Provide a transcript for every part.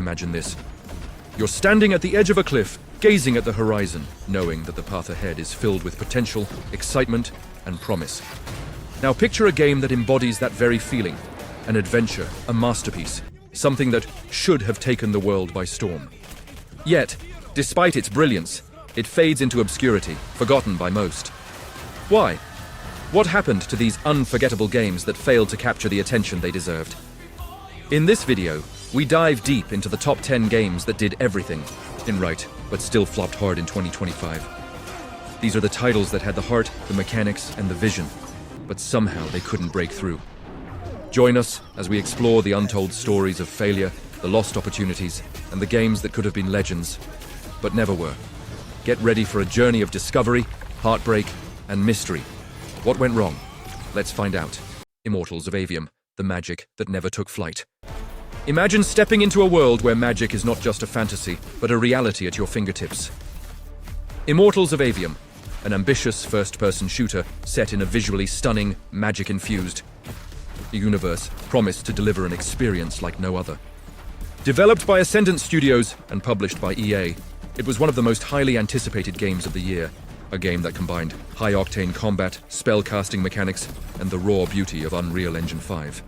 Imagine this. You're standing at the edge of a cliff, gazing at the horizon, knowing that the path ahead is filled with potential, excitement, and promise. Now picture a game that embodies that very feeling. An adventure, a masterpiece, something that should have taken the world by storm. Yet, despite its brilliance, it fades into obscurity, forgotten by most. Why? What happened to these unforgettable games that failed to capture the attention they deserved? In this video, we dive deep into the top 10 games that did everything right, but still flopped hard in 2025. These are the titles that had the heart, the mechanics, and the vision, but somehow they couldn't break through. Join us as we explore the untold stories of failure, the lost opportunities, and the games that could have been legends, but never were. Get ready for a journey of discovery, heartbreak, and mystery. What went wrong? Let's find out. Immortals of Avium, the magic that never took flight. Imagine stepping into a world where magic is not just a fantasy, but a reality at your fingertips. Immortals of Avium, an ambitious first-person shooter set in a visually stunning, magic-infused universe promised to deliver an experience like no other. Developed by Ascendant Studios and published by EA, it was one of the most highly anticipated games of the year, a game that combined high-octane combat, spell-casting mechanics, and the raw beauty of Unreal Engine 5.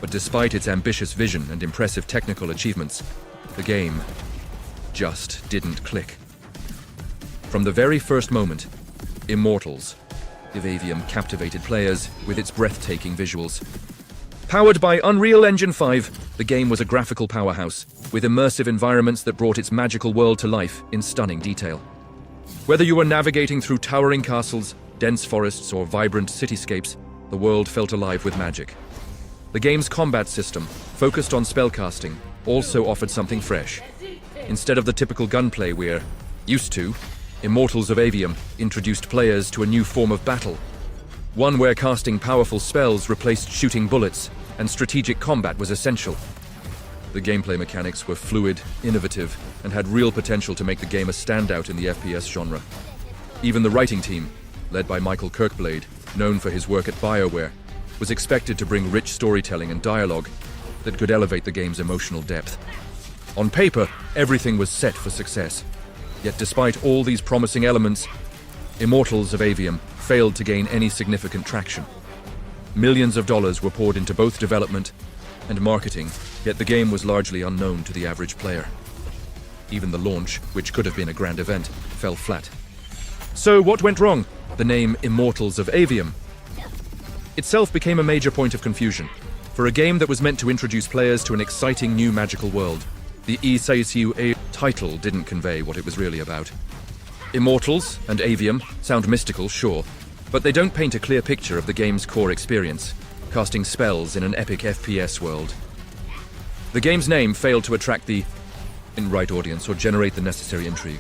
But despite its ambitious vision and impressive technical achievements, the game just didn't click. From the very first moment, Immortals of Avium captivated players with its breathtaking visuals. Powered by Unreal Engine 5, the game was a graphical powerhouse, with immersive environments that brought its magical world to life in stunning detail. Whether you were navigating through towering castles, dense forests, or vibrant cityscapes, the world felt alive with magic. The game's combat system, focused on spellcasting, also offered something fresh. Instead of the typical gunplay we're used to, Immortals of Avium introduced players to a new form of battle. One where casting powerful spells replaced shooting bullets, and strategic combat was essential. The gameplay mechanics were fluid, innovative, and had real potential to make the game a standout in the FPS genre. Even the writing team, led by Michael Kirkblade, known for his work at BioWare, was expected to bring rich storytelling and dialogue that could elevate the game's emotional depth. On paper, everything was set for success. Yet despite all these promising elements, Immortals of Avium failed to gain any significant traction. Millions of dollars were poured into both development and marketing, yet the game was largely unknown to the average player. Even the launch, which could have been a grand event, fell flat. So what went wrong? The name Immortals of Avium itself became a major point of confusion. For a game that was meant to introduce players to an exciting new magical world, the ESASU title didn't convey what it was really about. Immortals and Avium sound mystical, sure, but they don't paint a clear picture of the game's core experience, casting spells in an epic FPS world. The game's name failed to attract the right audience or generate the necessary intrigue.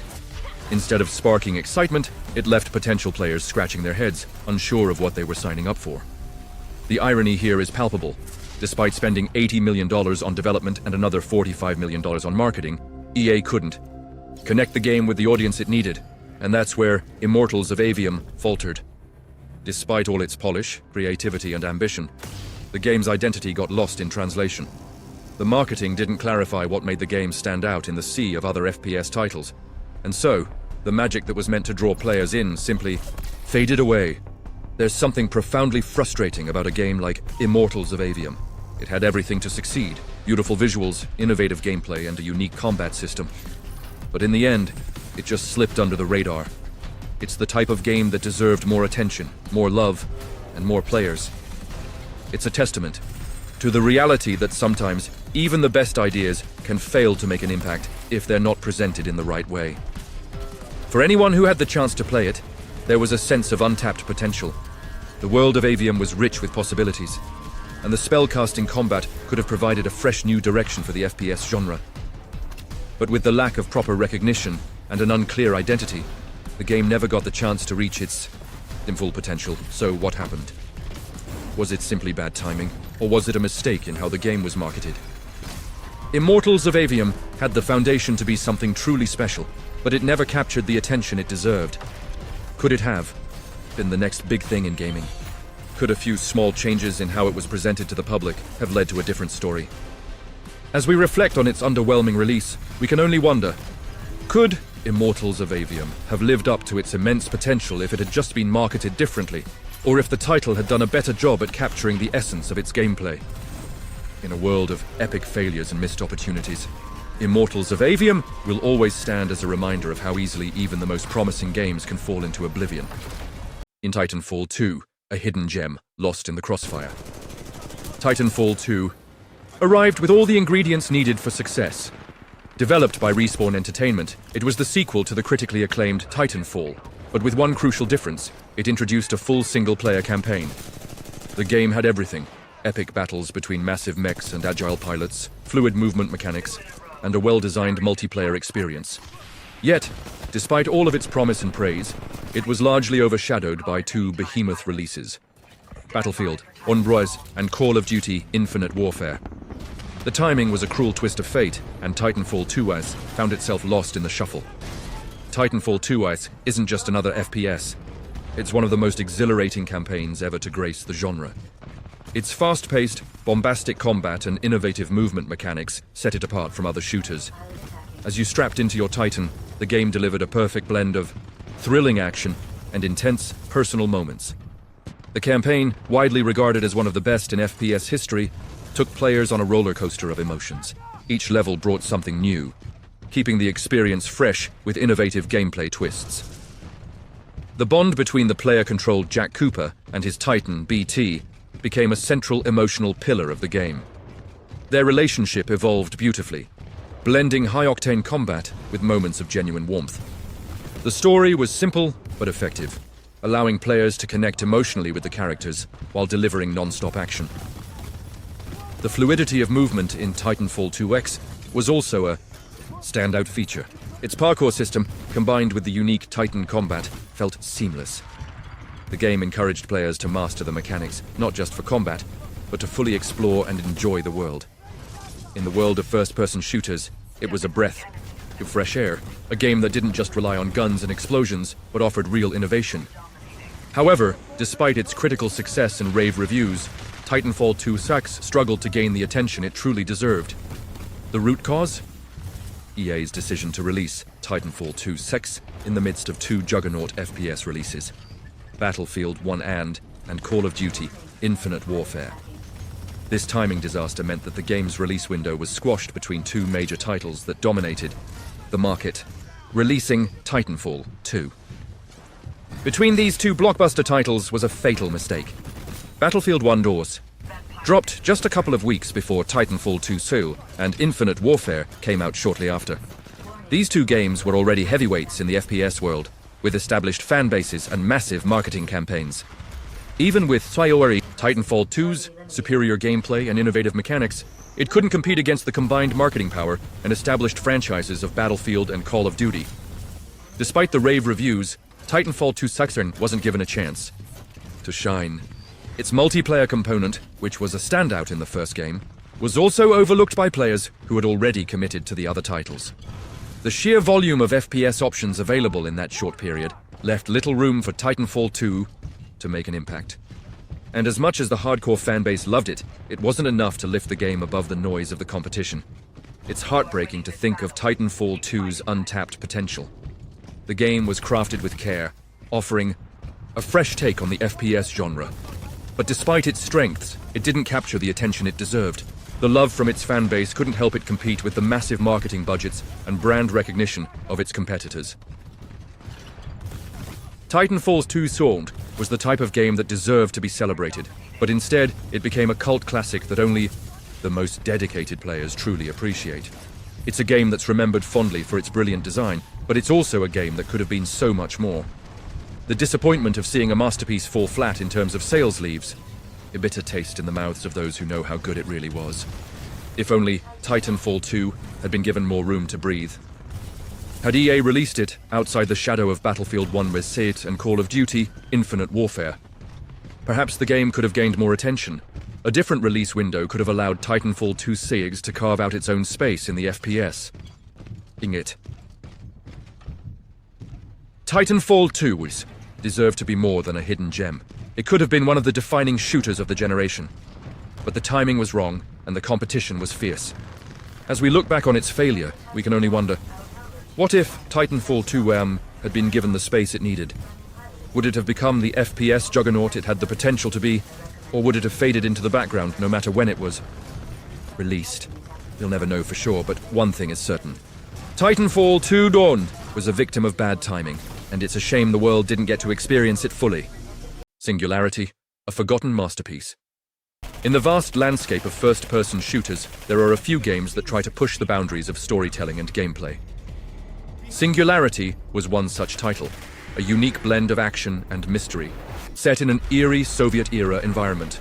Instead of sparking excitement, it left potential players scratching their heads, unsure of what they were signing up for. The irony here is palpable. Despite spending $80 million on development and another $45 million on marketing, EA couldn't connect the game with the audience it needed, and that's where Immortals of Avium faltered. Despite all its polish, creativity, and ambition, the game's identity got lost in translation. The marketing didn't clarify what made the game stand out in the sea of other FPS titles, and so, the magic that was meant to draw players in simply faded away. There's something profoundly frustrating about a game like Immortals of Avium. It had everything to succeed: beautiful visuals, innovative gameplay, and a unique combat system. But in the end, it just slipped under the radar. It's the type of game that deserved more attention, more love, and more players. It's a testament to the reality that sometimes even the best ideas can fail to make an impact if they're not presented in the right way. For anyone who had the chance to play it, there was a sense of untapped potential. The world of Avium was rich with possibilities, and the spellcasting combat could have provided a fresh new direction for the FPS genre. But with the lack of proper recognition and an unclear identity, the game never got the chance to reach its full potential. So what happened? Was it simply bad timing, or was it a mistake in how the game was marketed? Immortals of Avium had the foundation to be something truly special, but it never captured the attention it deserved. Could it have been the next big thing in gaming? Could a few small changes in how it was presented to the public have led to a different story? As we reflect on its underwhelming release, we can only wonder, could Immortals of Avium have lived up to its immense potential if it had just been marketed differently, or if the title had done a better job at capturing the essence of its gameplay? In a world of epic failures and missed opportunities, Immortals of Avium will always stand as a reminder of how easily even the most promising games can fall into oblivion. In Titanfall 2, a hidden gem lost in the crossfire. Titanfall 2 arrived with all the ingredients needed for success. Developed by Respawn Entertainment, it was the sequel to the critically acclaimed Titanfall, but with one crucial difference: it introduced a full single-player campaign. The game had everything: epic battles between massive mechs and agile pilots, fluid movement mechanics, and a well-designed multiplayer experience. Yet, despite all of its promise and praise, it was largely overshadowed by two behemoth releases: Battlefield, Unforgettable, and Call of Duty Infinite Warfare. The timing was a cruel twist of fate, and Titanfall 2 found itself lost in the shuffle. Titanfall 2 isn't just another FPS. It's one of the most exhilarating campaigns ever to grace the genre. Its fast-paced, bombastic combat and innovative movement mechanics set it apart from other shooters. As you strapped into your Titan, the game delivered a perfect blend of thrilling action and intense, personal moments. The campaign, widely regarded as one of the best in FPS history, took players on a roller coaster of emotions. Each level brought something new, keeping the experience fresh with innovative gameplay twists. The bond between the player-controlled Jack Cooper and his Titan, BT, became a central emotional pillar of the game. Their relationship evolved beautifully, blending high-octane combat with moments of genuine warmth. The story was simple but effective, allowing players to connect emotionally with the characters while delivering non-stop action. The fluidity of movement in Titanfall 2X was also a standout feature. Its parkour system, combined with the unique Titan combat, felt seamless. The game encouraged players to master the mechanics, not just for combat, but to fully explore and enjoy the world. In the world of first-person shooters, it was a breath of fresh air, a game that didn't just rely on guns and explosions, but offered real innovation. However, despite its critical success and rave reviews, Titanfall 2 struggled to gain the attention it truly deserved. The root cause? EA's decision to release Titanfall 2 in the midst of two juggernaut FPS releases, Battlefield 1 and Call of Duty Infinite Warfare. This timing disaster meant that the game's release window was squashed between two major titles that dominated the market, releasing Titanfall 2. Between these two blockbuster titles was a fatal mistake. Battlefield 1 dropped just a couple of weeks before Titanfall 2 and Infinite Warfare came out shortly after. These two games were already heavyweights in the FPS world, with established fan bases and massive marketing campaigns. Even with Titanfall 2's superior gameplay and innovative mechanics, it couldn't compete against the combined marketing power and established franchises of Battlefield and Call of Duty. Despite the rave reviews, Titanfall 2 wasn't given a chance to shine. Its multiplayer component, which was a standout in the first game, was also overlooked by players who had already committed to the other titles. The sheer volume of FPS options available in that short period left little room for Titanfall 2 to make an impact. And as much as the hardcore fanbase loved it, it wasn't enough to lift the game above the noise of the competition. It's heartbreaking to think of Titanfall 2's untapped potential. The game was crafted with care, offering a fresh take on the FPS genre. But despite its strengths, it didn't capture the attention it deserved. The love from its fanbase couldn't help it compete with the massive marketing budgets and brand recognition of its competitors. Titanfall 2 was the type of game that deserved to be celebrated, but instead it became a cult classic that only the most dedicated players truly appreciate. It's a game that's remembered fondly for its brilliant design, but it's also a game that could have been so much more. The disappointment of seeing a masterpiece fall flat in terms of sales leaves a bitter taste in the mouths of those who know how good it really was. If only Titanfall 2 had been given more room to breathe. Had EA released it outside the shadow of Battlefield 1 and Call of Duty Infinite Warfare, perhaps the game could have gained more attention. A different release window could have allowed Titanfall 2 to carve out its own space in the FPS. Titanfall 2 deserved to be more than a hidden gem. It could have been one of the defining shooters of the generation. But the timing was wrong, and the competition was fierce. As we look back on its failure, we can only wonder, what if Titanfall 2 had been given the space it needed? Would it have become the FPS juggernaut it had the potential to be, or would it have faded into the background no matter when it was released? We'll never know for sure, but one thing is certain. Titanfall 2 Dawn was a victim of bad timing, and it's a shame the world didn't get to experience it fully. Singularity, a forgotten masterpiece. In the vast landscape of first-person shooters, there are a few games that try to push the boundaries of storytelling and gameplay. Singularity was one such title, a unique blend of action and mystery, set in an eerie Soviet-era environment.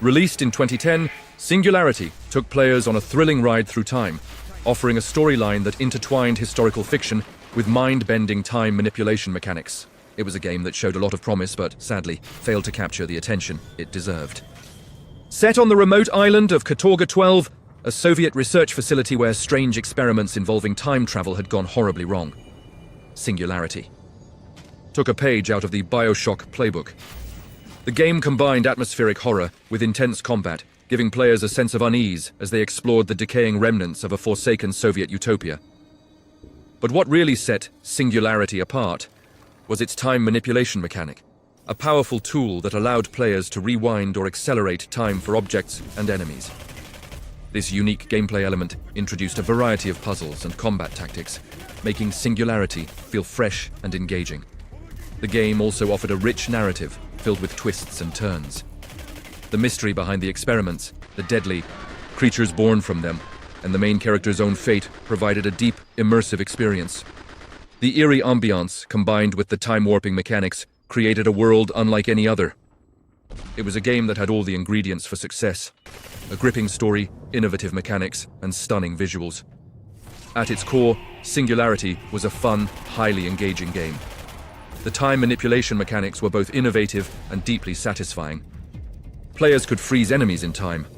Released in 2010, Singularity took players on a thrilling ride through time, offering a storyline that intertwined historical fiction with mind-bending time manipulation mechanics. It was a game that showed a lot of promise, but sadly failed to capture the attention it deserved. Set on the remote island of Katorga 12, a Soviet research facility where strange experiments involving time travel had gone horribly wrong, Singularity took a page out of the BioShock playbook. The game combined atmospheric horror with intense combat, giving players a sense of unease as they explored the decaying remnants of a forsaken Soviet utopia. But what really set Singularity apart was its time manipulation mechanic, a powerful tool that allowed players to rewind or accelerate time for objects and enemies. This unique gameplay element introduced a variety of puzzles and combat tactics, making Singularity feel fresh and engaging. The game also offered a rich narrative filled with twists and turns. The mystery behind the experiments, the deadly creatures born from them, and the main character's own fate provided a deep, immersive experience. The eerie ambiance, combined with the time-warping mechanics, created a world unlike any other. It was a game that had all the ingredients for success: a gripping story, innovative mechanics, and stunning visuals. At its core, Singularity was a fun, highly engaging game. The time manipulation mechanics were both innovative and deeply satisfying. Players could freeze enemies in time,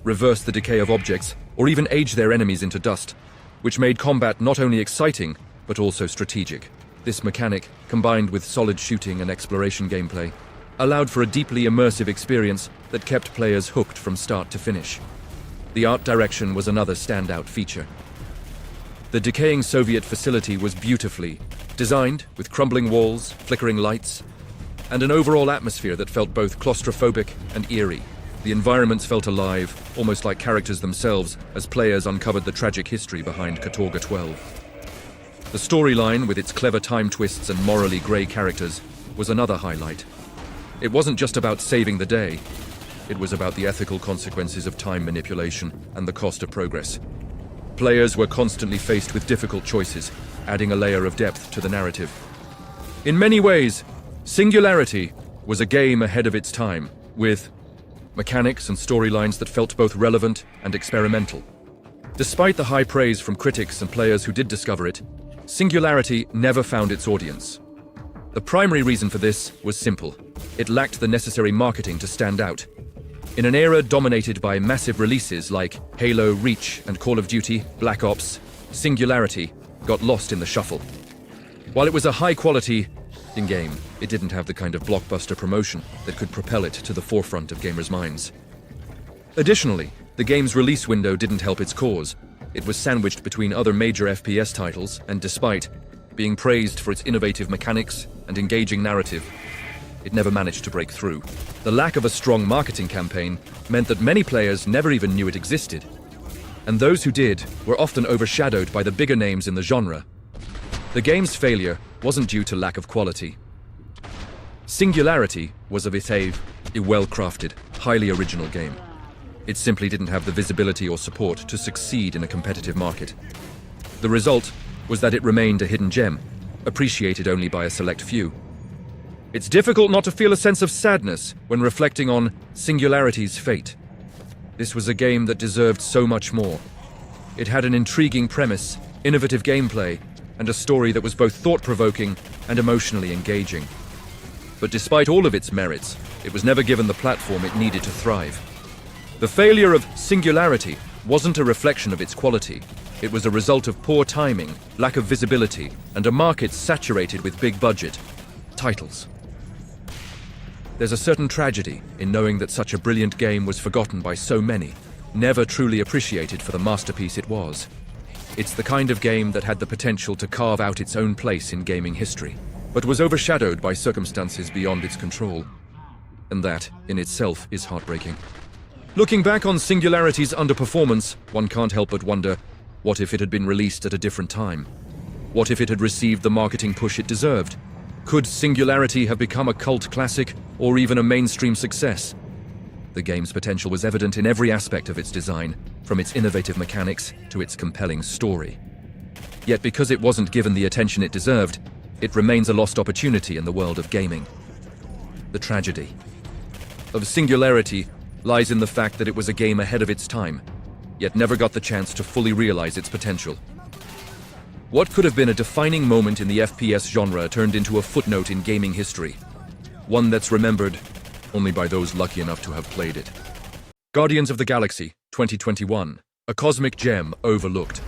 reverse the decay of objects, or even age their enemies into dust, which made combat not only exciting, but also strategic. This mechanic, combined with solid shooting and exploration gameplay, allowed for a deeply immersive experience that kept players hooked from start to finish. The art direction was another standout feature. The decaying Soviet facility was beautifully designed, with crumbling walls, flickering lights, and an overall atmosphere that felt both claustrophobic and eerie. The environments felt alive, almost like characters themselves, as players uncovered the tragic history behind Katorga 12. The storyline, with its clever time twists and morally grey characters, was another highlight. It wasn't just about saving the day. It was about the ethical consequences of time manipulation and the cost of progress. Players were constantly faced with difficult choices, adding a layer of depth to the narrative. In many ways, Singularity was a game ahead of its time, with mechanics and storylines that felt both relevant and experimental. Despite the high praise from critics and players who did discover it, Singularity never found its audience. The primary reason for this was simple: it lacked the necessary marketing to stand out. In an era dominated by massive releases like Halo, Reach, and Call of Duty, Black Ops, Singularity got lost in the shuffle. While it was a high-quality in-game, it didn't have the kind of blockbuster promotion that could propel it to the forefront of gamers' minds. Additionally, the game's release window didn't help its cause. It was sandwiched between other major FPS titles, and despite being praised for its innovative mechanics and engaging narrative, it never managed to break through. The lack of a strong marketing campaign meant that many players never even knew it existed, and those who did were often overshadowed by the bigger names in the genre. The game's failure wasn't due to lack of quality. Singularity was a well-crafted, highly original game. It simply didn't have the visibility or support to succeed in a competitive market. The result was that it remained a hidden gem, appreciated only by a select few. It's difficult not to feel a sense of sadness when reflecting on Singularity's fate. This was a game that deserved so much more. It had an intriguing premise, innovative gameplay, and a story that was both thought-provoking and emotionally engaging. But despite all of its merits, it was never given the platform it needed to thrive. The failure of Singularity wasn't a reflection of its quality. It was a result of poor timing, lack of visibility, and a market saturated with big-budget titles. There's a certain tragedy in knowing that such a brilliant game was forgotten by so many, never truly appreciated for the masterpiece it was. It's the kind of game that had the potential to carve out its own place in gaming history, but was overshadowed by circumstances beyond its control. And that, in itself, is heartbreaking. Looking back on Singularity's underperformance, one can't help but wonder, what if it had been released at a different time? What if it had received the marketing push it deserved? Could Singularity have become a cult classic, or even a mainstream success? The game's potential was evident in every aspect of its design, from its innovative mechanics to its compelling story. Yet because it wasn't given the attention it deserved, it remains a lost opportunity in the world of gaming. The tragedy of Singularity lies in the fact that it was a game ahead of its time, yet never got the chance to fully realize its potential. What could have been a defining moment in the FPS genre turned into a footnote in gaming history, one that's remembered only by those lucky enough to have played it. Guardians of the Galaxy 2021, a cosmic gem overlooked.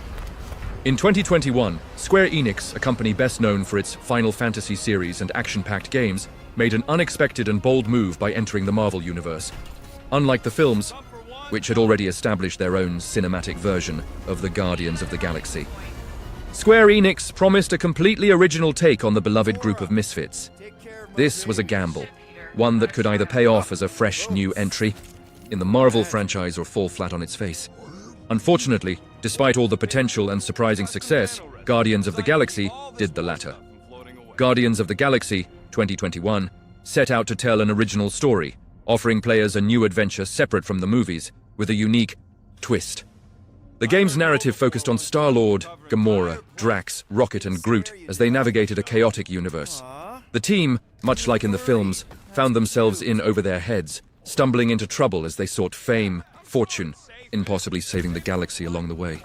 In 2021, Square Enix, a company best known for its Final Fantasy series and action-packed games, made an unexpected and bold move by entering the Marvel Universe. Unlike the films, which had already established their own cinematic version of the Guardians of the Galaxy, Square Enix promised a completely original take on the beloved group of misfits. This was a gamble, one that could either pay off as a fresh new entry in the Marvel franchise or fall flat on its face. Unfortunately, despite all the potential and surprising success, Guardians of the Galaxy did the latter. Guardians of the Galaxy 2021 set out to tell an original story, offering players a new adventure separate from the movies, with a unique twist. The game's narrative focused on Star-Lord, Gamora, Drax, Rocket, and Groot as they navigated a chaotic universe. The team, much like in the films, found themselves in over their heads, stumbling into trouble as they sought fame, fortune, and possibly saving the galaxy along the way.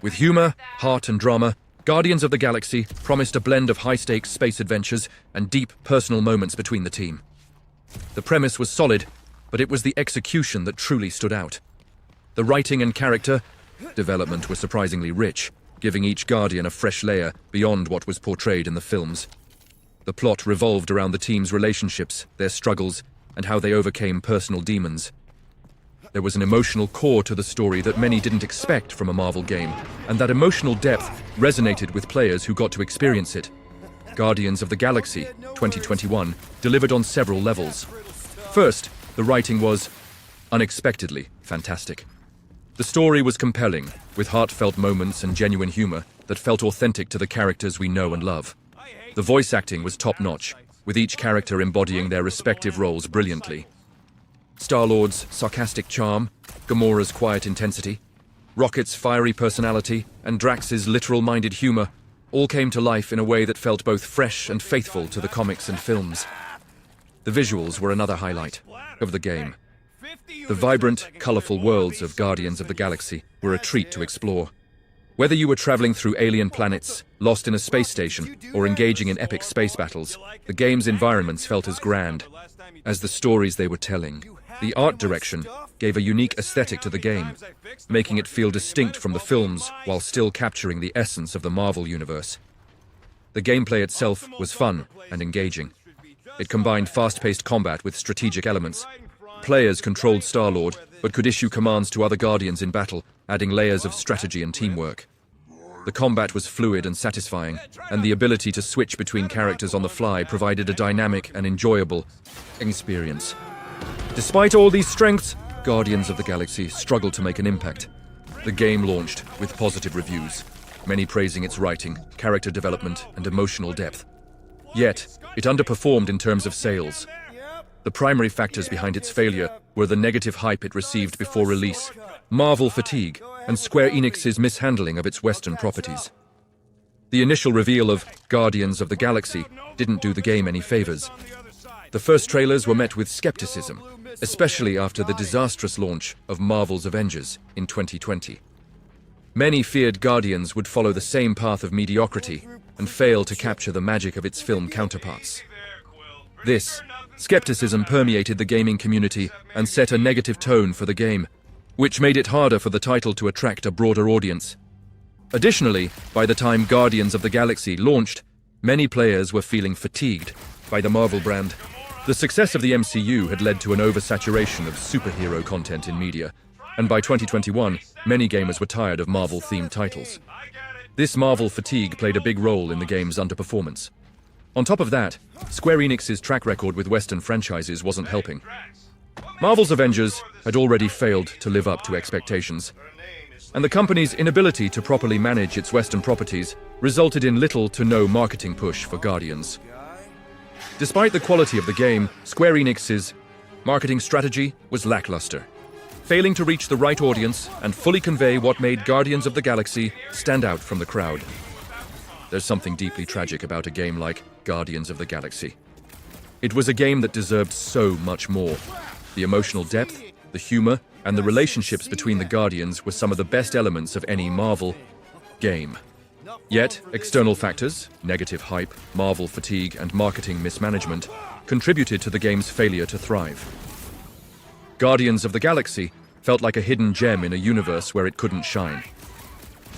With humor, heart, and drama, Guardians of the Galaxy promised a blend of high-stakes space adventures and deep personal moments between the team. The premise was solid, but it was the execution that truly stood out. The writing and character development were surprisingly rich, giving each Guardian a fresh layer beyond what was portrayed in the films. The plot revolved around the team's relationships, their struggles, and how they overcame personal demons. There was an emotional core to the story that many didn't expect from a Marvel game, and that emotional depth resonated with players who got to experience it. Guardians of the Galaxy 2021 delivered on several levels. First, the writing was unexpectedly fantastic. The story was compelling, with heartfelt moments and genuine humor that felt authentic to the characters we know and love. The voice acting was top-notch, with each character embodying their respective roles brilliantly. Star-Lord's sarcastic charm, Gamora's quiet intensity, Rocket's fiery personality, and Drax's literal-minded humor all came to life in a way that felt both fresh and faithful to the comics and films. The visuals were another highlight of the game. The vibrant, colorful worlds of Guardians of the Galaxy were a treat to explore. Whether you were traveling through alien planets, lost in a space station, or engaging in epic space battles, the game's environments felt as grand as the stories they were telling. The art direction gave a unique aesthetic to the game, making it feel distinct from the films while still capturing the essence of the Marvel Universe. The gameplay itself was fun and engaging. It combined fast-paced combat with strategic elements. Players controlled Star-Lord, but could issue commands to other Guardians in battle, adding layers of strategy and teamwork. The combat was fluid and satisfying, and the ability to switch between characters on the fly provided a dynamic and enjoyable experience. Despite all these strengths, Guardians of the Galaxy struggled to make an impact. The game launched with positive reviews, many praising its writing, character development, and emotional depth. Yet, it underperformed in terms of sales. The primary factors behind its failure were the negative hype it received before release, Marvel fatigue, and Square Enix's mishandling of its Western properties. The initial reveal of Guardians of the Galaxy didn't do the game any favors. The first trailers were met with skepticism, especially after the disastrous launch of Marvel's Avengers in 2020. Many feared Guardians would follow the same path of mediocrity and fail to capture the magic of its film counterparts. This skepticism permeated the gaming community and set a negative tone for the game, which made it harder for the title to attract a broader audience. Additionally, by the time Guardians of the Galaxy launched, many players were feeling fatigued by the Marvel brand. The success of the MCU had led to an oversaturation of superhero content in media, and by 2021, many gamers were tired of Marvel-themed titles. This Marvel fatigue played a big role in the game's underperformance. On top of that, Square Enix's track record with Western franchises wasn't helping. Marvel's Avengers had already failed to live up to expectations, and the company's inability to properly manage its Western properties resulted in little to no marketing push for Guardians. Despite the quality of the game, Square Enix's marketing strategy was lackluster, failing to reach the right audience and fully convey what made Guardians of the Galaxy stand out from the crowd. There's something deeply tragic about a game like Guardians of the Galaxy. It was a game that deserved so much more. The emotional depth, the humor, and the relationships between the Guardians were some of the best elements of any Marvel game. Yet, external factors, negative hype, Marvel fatigue, and marketing mismanagement contributed to the game's failure to thrive. Guardians of the Galaxy felt like a hidden gem in a universe where it couldn't shine.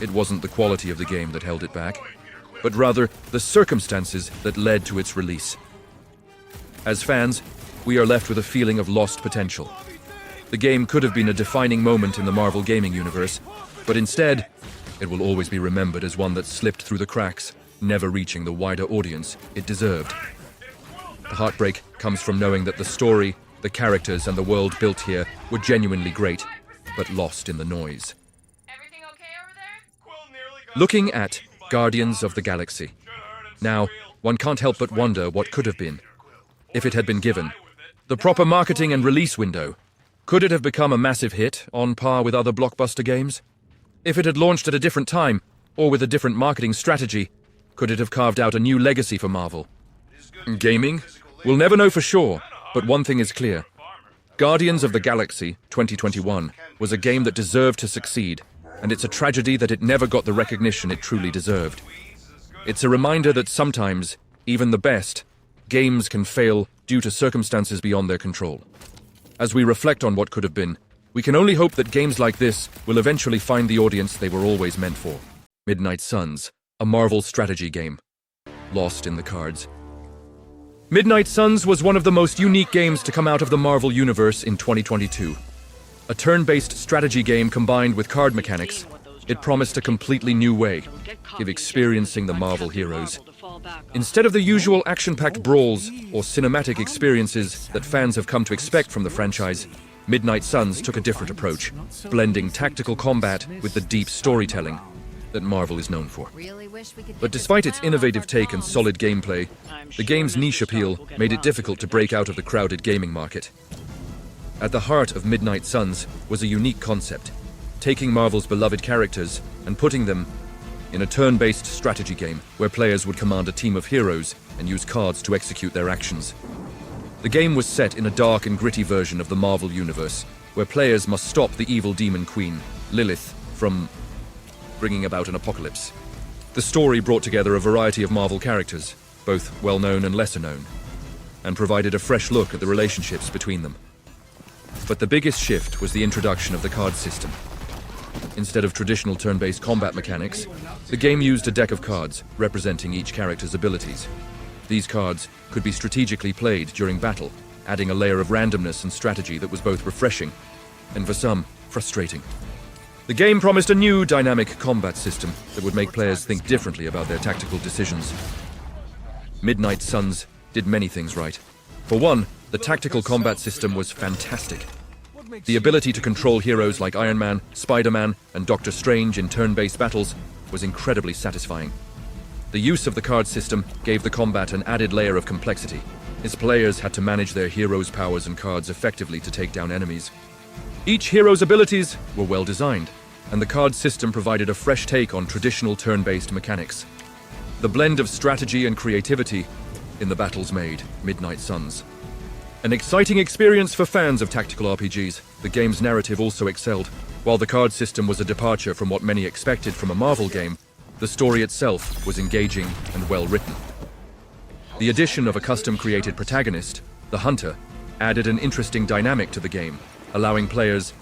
It wasn't the quality of the game that held it back, but rather the circumstances that led to its release. As fans, we are left with a feeling of lost potential. The game could have been a defining moment in the Marvel gaming universe, but instead, it will always be remembered as one that slipped through the cracks, never reaching the wider audience it deserved. The heartbreak comes from knowing that the story, the characters, and the world built here were genuinely great, but lost in the noise. Everything okay over there? Looking at Guardians of the Galaxy. Now, one can't help but wonder what could have been, if it had been given the proper marketing and release window. Could it have become a massive hit, on par with other blockbuster games? If it had launched at a different time, or with a different marketing strategy, could it have carved out a new legacy for Marvel? Gaming? We'll never know for sure, but one thing is clear. Guardians of the Galaxy 2021 was a game that deserved to succeed, and it's a tragedy that it never got the recognition it truly deserved. It's a reminder that sometimes, even the best, games can fail due to circumstances beyond their control. As we reflect on what could have been, we can only hope that games like this will eventually find the audience they were always meant for. Midnight Suns, a Marvel strategy game. Lost in the cards. Midnight Suns was one of the most unique games to come out of the Marvel universe in 2022. A turn-based strategy game combined with card mechanics, it promised a completely new way of experiencing the Marvel heroes. Instead of the usual action-packed brawls or cinematic experiences that fans have come to expect from the franchise, Midnight Suns took a different approach, blending tactical combat with the deep storytelling that Marvel is known for. But despite its innovative take and solid gameplay, the game's niche appeal made it difficult to break out of the crowded gaming market. At the heart of Midnight Suns was a unique concept, taking Marvel's beloved characters and putting them in a turn-based strategy game where players would command a team of heroes and use cards to execute their actions. The game was set in a dark and gritty version of the Marvel universe, where players must stop the evil demon queen, Lilith, from bringing about an apocalypse. The story brought together a variety of Marvel characters, both well-known and lesser-known, and provided a fresh look at the relationships between them. But the biggest shift was the introduction of the card system. Instead of traditional turn-based combat mechanics, the game used a deck of cards representing each character's abilities. These cards could be strategically played during battle, adding a layer of randomness and strategy that was both refreshing and, for some, frustrating. The game promised a new dynamic combat system that would make players think differently about their tactical decisions. Midnight Suns did many things right. For one, the tactical combat system was fantastic. The ability to control heroes like Iron Man, Spider-Man, and Doctor Strange in turn-based battles was incredibly satisfying. The use of the card system gave the combat an added layer of complexity, as players had to manage their heroes' powers and cards effectively to take down enemies. Each hero's abilities were well designed, and the card system provided a fresh take on traditional turn-based mechanics. The blend of strategy and creativity in the battles made Midnight Suns an exciting experience for fans of tactical RPGs. The game's narrative also excelled. While the card system was a departure from what many expected from a Marvel game, the story itself was engaging and well written. The addition of a custom-created protagonist, the Hunter, added an interesting dynamic to the game, allowing players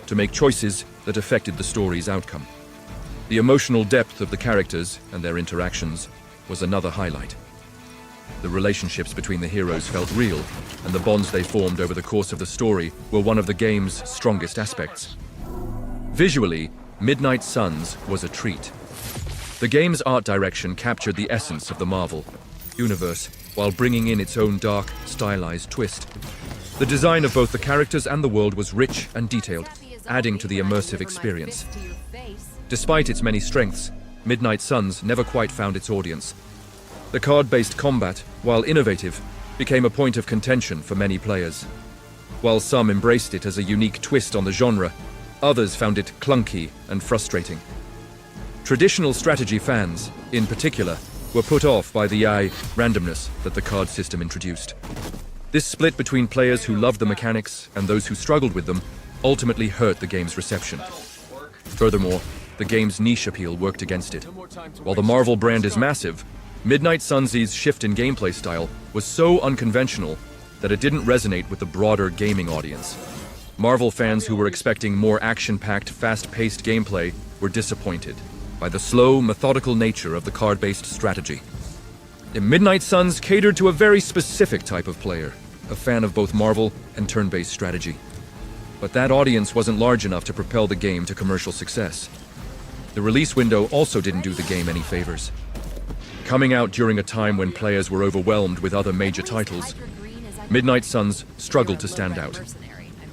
to make choices that affected the story's outcome. The emotional depth of the characters and their interactions was another highlight. The relationships between the heroes felt real, and the bonds they formed over the course of the story were one of the game's strongest aspects. Visually, Midnight Suns was a treat. The game's art direction captured the essence of the Marvel universe while bringing in its own dark, stylized twist. The design of both the characters and the world was rich and detailed, adding to the immersive experience. Despite its many strengths, Midnight Suns never quite found its audience. The card-based combat, while innovative, became a point of contention for many players. While some embraced it as a unique twist on the genre, others found it clunky and frustrating. Traditional strategy fans, in particular, were put off by the randomness that the card system introduced. This split between players who loved the mechanics and those who struggled with them ultimately hurt the game's reception. Furthermore, the game's niche appeal worked against it. While the Marvel brand is massive, Midnight Suns' shift in gameplay style was so unconventional that it didn't resonate with the broader gaming audience. Marvel fans who were expecting more action-packed, fast-paced gameplay were disappointed by the slow, methodical nature of the card-based strategy. Midnight Suns catered to a very specific type of player, a fan of both Marvel and turn-based strategy. But that audience wasn't large enough to propel the game to commercial success. The release window also didn't do the game any favors. Coming out during a time when players were overwhelmed with other major titles, Midnight Suns struggled to stand out.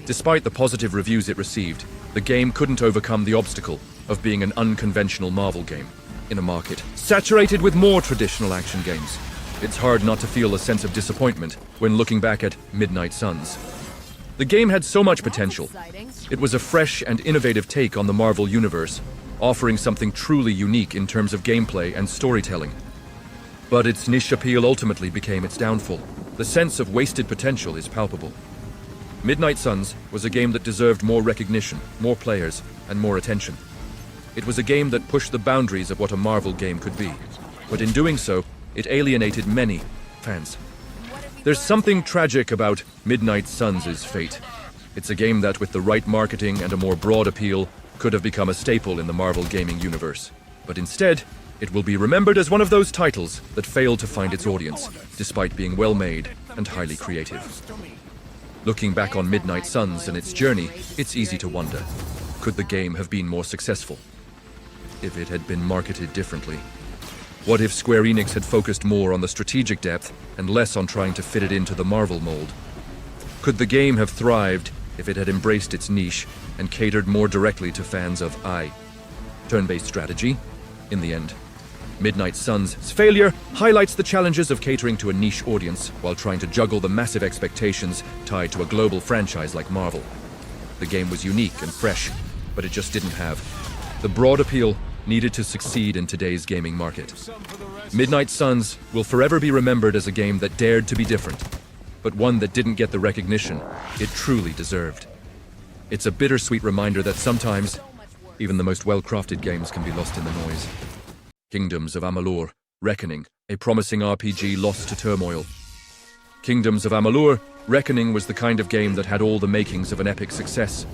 Despite the positive reviews it received, the game couldn't overcome the obstacle of being an unconventional Marvel game in a market saturated with more traditional action games. It's hard not to feel a sense of disappointment when looking back at Midnight Suns. The game had so much potential. It was a fresh and innovative take on the Marvel universe, offering something truly unique in terms of gameplay and storytelling. But its niche appeal ultimately became its downfall. The sense of wasted potential is palpable. Midnight Suns was a game that deserved more recognition, more players, and more attention. It was a game that pushed the boundaries of what a Marvel game could be. But in doing so, it alienated many fans. There's something tragic about Midnight Suns' fate. It's a game that, with the right marketing and a more broad appeal, could have become a staple in the Marvel gaming universe. But instead, it will be remembered as one of those titles that failed to find its audience, despite being well-made and highly creative. Looking back on Midnight Suns and its journey, it's easy to wonder, could the game have been more successful if it had been marketed differently? What if Square Enix had focused more on the strategic depth and less on trying to fit it into the Marvel mold? Could the game have thrived if it had embraced its niche and catered more directly to fans of turn-based strategy? In the end, Midnight Suns' failure highlights the challenges of catering to a niche audience while trying to juggle the massive expectations tied to a global franchise like Marvel. The game was unique and fresh, but it just didn't have the broad appeal needed to succeed in today's gaming market. Midnight Suns will forever be remembered as a game that dared to be different, but one that didn't get the recognition it truly deserved. It's a bittersweet reminder that sometimes, even the most well-crafted games can be lost in the noise. Kingdoms of Amalur, Reckoning, a promising RPG lost to turmoil. Kingdoms of Amalur, Reckoning was the kind of game that had all the makings of an epic success.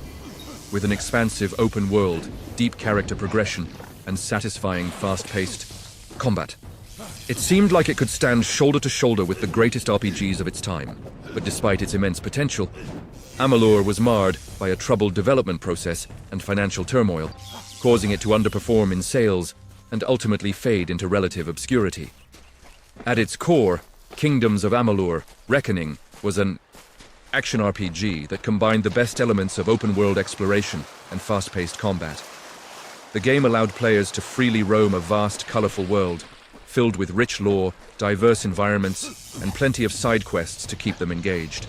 With an expansive open world, deep character progression, and satisfying fast-paced combat. It seemed like it could stand shoulder to shoulder with the greatest RPGs of its time. But despite its immense potential, Amalur was marred by a troubled development process and financial turmoil, causing it to underperform in sales and ultimately fade into relative obscurity. At its core, Kingdoms of Amalur, Reckoning was an action RPG that combined the best elements of open-world exploration and fast-paced combat. The game allowed players to freely roam a vast, colorful world, filled with rich lore, diverse environments, and plenty of side quests to keep them engaged.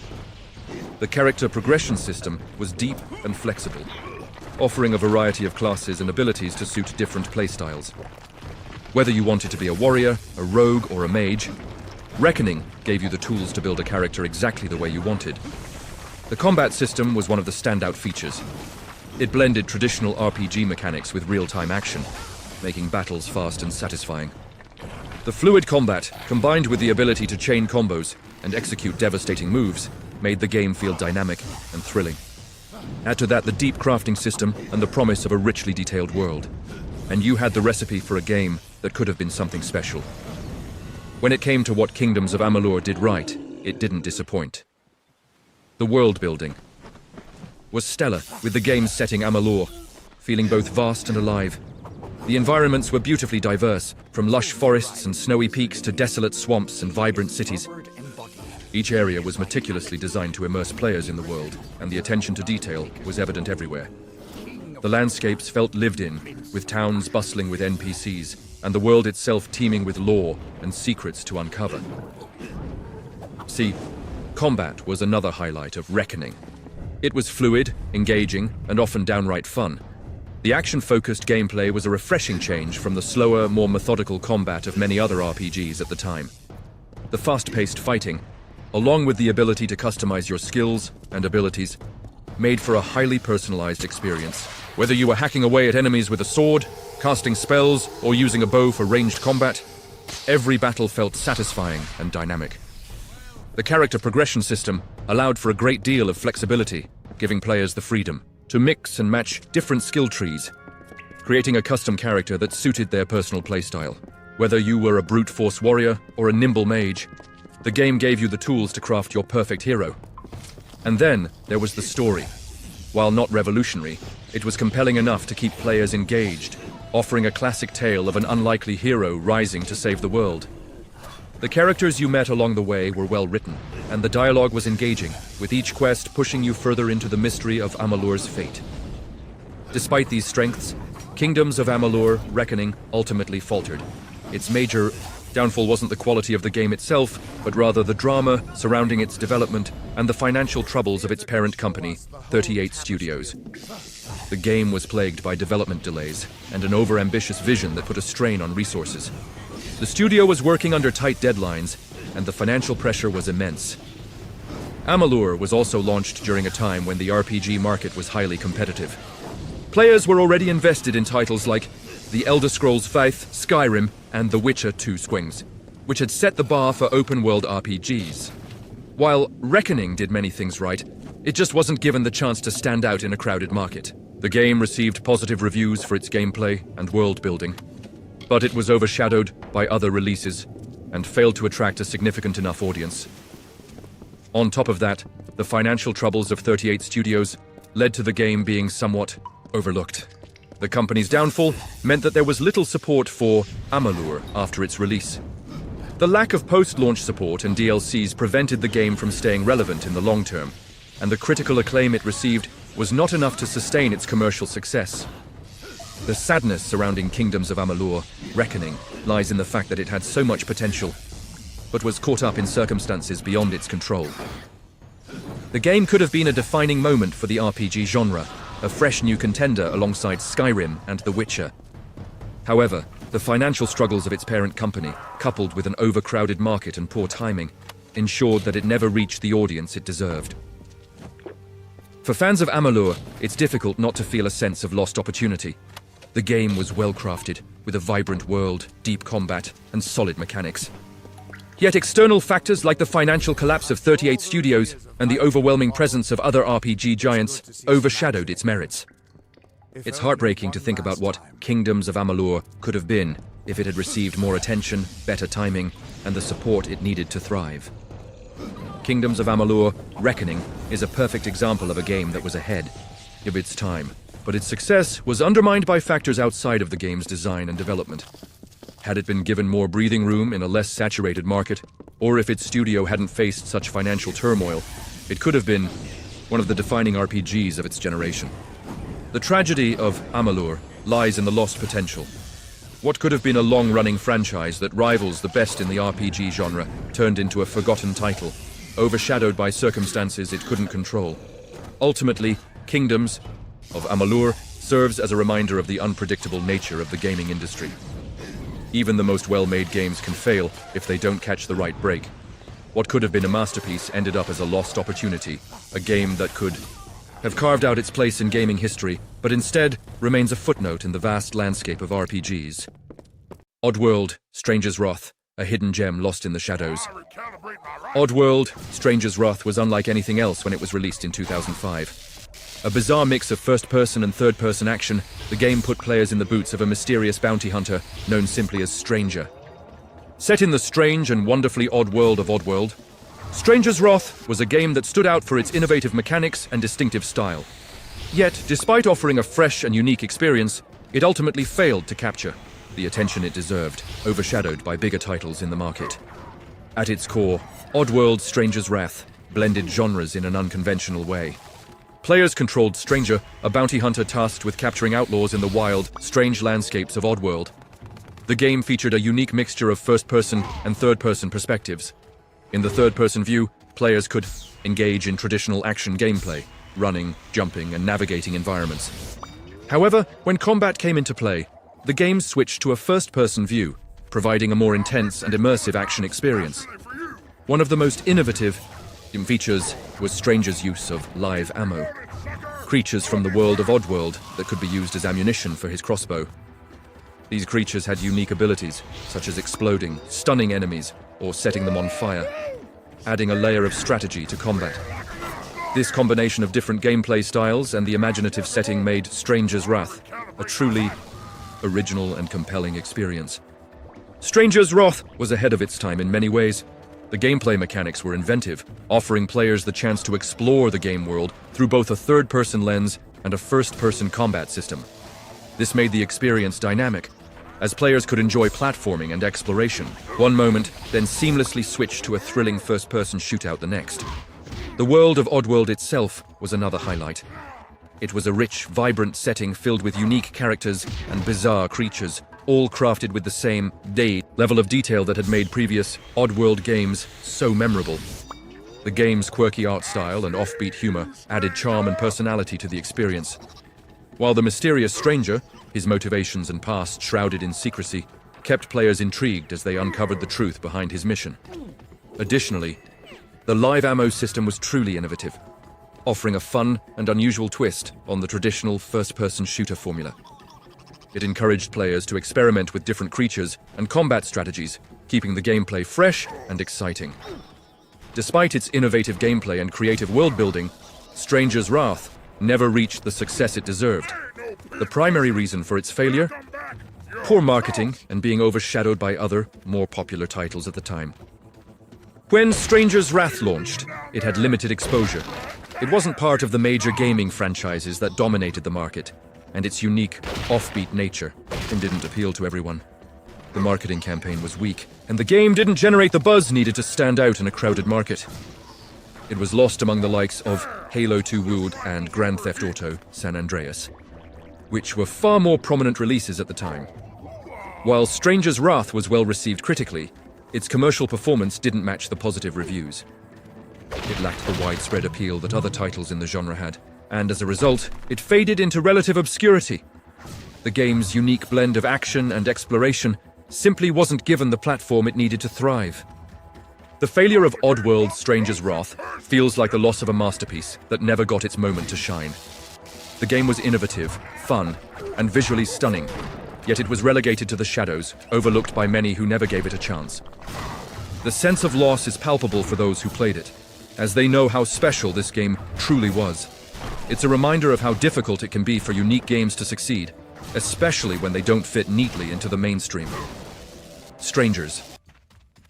The character progression system was deep and flexible, offering a variety of classes and abilities to suit different playstyles. Whether you wanted to be a warrior, a rogue, or a mage, Reckoning gave you the tools to build a character exactly the way you wanted. The combat system was one of the standout features. It blended traditional RPG mechanics with real-time action, making battles fast and satisfying. The fluid combat, combined with the ability to chain combos and execute devastating moves, made the game feel dynamic and thrilling. Add to that the deep crafting system and the promise of a richly detailed world, and you had the recipe for a game that could have been something special. When it came to what Kingdoms of Amalur did right, it didn't disappoint. The world building was stellar, with the game's setting Amalur, feeling both vast and alive. The environments were beautifully diverse, from lush forests and snowy peaks to desolate swamps and vibrant cities. Each area was meticulously designed to immerse players in the world, and the attention to detail was evident everywhere. The landscapes felt lived in, with towns bustling with NPCs, and the world itself teeming with lore and secrets to uncover. See, combat was another highlight of Reckoning. It was fluid, engaging, and often downright fun. The action-focused gameplay was a refreshing change from the slower, more methodical combat of many other RPGs at the time. The fast-paced fighting, along with the ability to customize your skills and abilities, made for a highly personalized experience. Whether you were hacking away at enemies with a sword, casting spells, or using a bow for ranged combat, every battle felt satisfying and dynamic. The character progression system allowed for a great deal of flexibility, giving players the freedom to mix and match different skill trees, creating a custom character that suited their personal playstyle. Whether you were a brute force warrior or a nimble mage, the game gave you the tools to craft your perfect hero. And then there was the story. While not revolutionary, it was compelling enough to keep players engaged, offering a classic tale of an unlikely hero rising to save the world. The characters you met along the way were well written, and the dialogue was engaging, with each quest pushing you further into the mystery of Amalur's fate. Despite these strengths, Kingdoms of Amalur: Reckoning ultimately faltered. Its major downfall wasn't the quality of the game itself, but rather the drama surrounding its development and the financial troubles of its parent company, 38 Studios. The game was plagued by development delays and an over-ambitious vision that put a strain on resources. The studio was working under tight deadlines, and the financial pressure was immense. Amalur was also launched during a time when the RPG market was highly competitive. Players were already invested in titles like The Elder Scrolls V, Skyrim, and The Witcher 2 Squings, which had set the bar for open-world RPGs. While Reckoning did many things right, it just wasn't given the chance to stand out in a crowded market. The game received positive reviews for its gameplay and world building, but it was overshadowed by other releases and failed to attract a significant enough audience. On top of that, the financial troubles of 38 Studios led to the game being somewhat overlooked. The company's downfall meant that there was little support for Amalur after its release. The lack of post-launch support and DLCs prevented the game from staying relevant in the long term, and the critical acclaim it received was not enough to sustain its commercial success. The sadness surrounding Kingdoms of Amalur: Reckoning lies in the fact that it had so much potential, but was caught up in circumstances beyond its control. The game could have been a defining moment for the RPG genre, a fresh new contender alongside Skyrim and The Witcher. However, the financial struggles of its parent company, coupled with an overcrowded market and poor timing, ensured that it never reached the audience it deserved. For fans of Amalur, it's difficult not to feel a sense of lost opportunity. The game was well crafted, with a vibrant world, deep combat, and solid mechanics. Yet external factors like the financial collapse of 38 Studios and the overwhelming presence of other RPG giants overshadowed its merits. It's heartbreaking to think about what Kingdoms of Amalur could have been if it had received more attention, better timing, and the support it needed to thrive. Kingdoms of Amalur: Reckoning is a perfect example of a game that was ahead of its time, but its success was undermined by factors outside of the game's design and development. Had it been given more breathing room in a less saturated market, or if its studio hadn't faced such financial turmoil, it could have been one of the defining RPGs of its generation. The tragedy of Amalur lies in the lost potential. What could have been a long-running franchise that rivals the best in the RPG genre turned into a forgotten title, overshadowed by circumstances it couldn't control. Ultimately, Kingdoms of Amalur serves as a reminder of the unpredictable nature of the gaming industry. Even the most well-made games can fail if they don't catch the right break. What could have been a masterpiece ended up as a lost opportunity, a game that could have carved out its place in gaming history, but instead remains a footnote in the vast landscape of RPGs. Oddworld: Stranger's Wrath, a hidden gem lost in the shadows. Oddworld: Stranger's Wrath was unlike anything else when it was released in 2005. A bizarre mix of first-person and third-person action, the game put players in the boots of a mysterious bounty hunter known simply as Stranger. Set in the strange and wonderfully odd world of Oddworld, Stranger's Wrath was a game that stood out for its innovative mechanics and distinctive style. Yet, despite offering a fresh and unique experience, it ultimately failed to capture the attention it deserved, overshadowed by bigger titles in the market. At its core, Oddworld Stranger's Wrath blended genres in an unconventional way. Players controlled Stranger, a bounty hunter tasked with capturing outlaws in the wild, strange landscapes of Oddworld. The game featured a unique mixture of first-person and third-person perspectives. In the third-person view, players could engage in traditional action gameplay, running, jumping, and navigating environments. However, when combat came into play, the game switched to a first-person view, providing a more intense and immersive action experience. One of the most innovative features was Stranger's use of live ammo, creatures from the world of Oddworld that could be used as ammunition for his crossbow. These creatures had unique abilities, such as exploding, stunning enemies, or setting them on fire, adding a layer of strategy to combat. This combination of different gameplay styles and the imaginative setting made Stranger's Wrath a truly original and compelling experience. Stranger's Wrath was ahead of its time in many ways. The gameplay mechanics were inventive, offering players the chance to explore the game world through both a third-person lens and a first-person combat system. This made the experience dynamic, as players could enjoy platforming and exploration one moment, then seamlessly switch to a thrilling first-person shootout the next. The world of Oddworld itself was another highlight. It was a rich, vibrant setting filled with unique characters and bizarre creatures, all crafted with the same level of detail that had made previous Oddworld games so memorable. The game's quirky art style and offbeat humor added charm and personality to the experience. While the mysterious stranger, his motivations and past shrouded in secrecy, kept players intrigued as they uncovered the truth behind his mission. Additionally, the live ammo system was truly innovative, offering a fun and unusual twist on the traditional first-person shooter formula. It encouraged players to experiment with different creatures and combat strategies, keeping the gameplay fresh and exciting. Despite its innovative gameplay and creative world-building, Stranger's Wrath never reached the success it deserved. The primary reason for its failure? Poor marketing and being overshadowed by other, more popular titles at the time. When Stranger's Wrath launched, it had limited exposure. It wasn't part of the major gaming franchises that dominated the market, and its unique, offbeat nature didn't appeal to everyone. The marketing campaign was weak, and the game didn't generate the buzz needed to stand out in a crowded market. It was lost among the likes of Halo 2 Wood and Grand Theft Auto San Andreas, which were far more prominent releases at the time. While Stranger's Wrath was well received critically, its commercial performance didn't match the positive reviews. It lacked the widespread appeal that other titles in the genre had, and as a result, it faded into relative obscurity. The game's unique blend of action and exploration simply wasn't given the platform it needed to thrive. The failure of Oddworld Stranger's Wrath feels like the loss of a masterpiece that never got its moment to shine. The game was innovative, fun, and visually stunning, yet it was relegated to the shadows, overlooked by many who never gave it a chance. The sense of loss is palpable for those who played it, as they know how special this game truly was. It's a reminder of how difficult it can be for unique games to succeed, especially when they don't fit neatly into the mainstream. Stranger's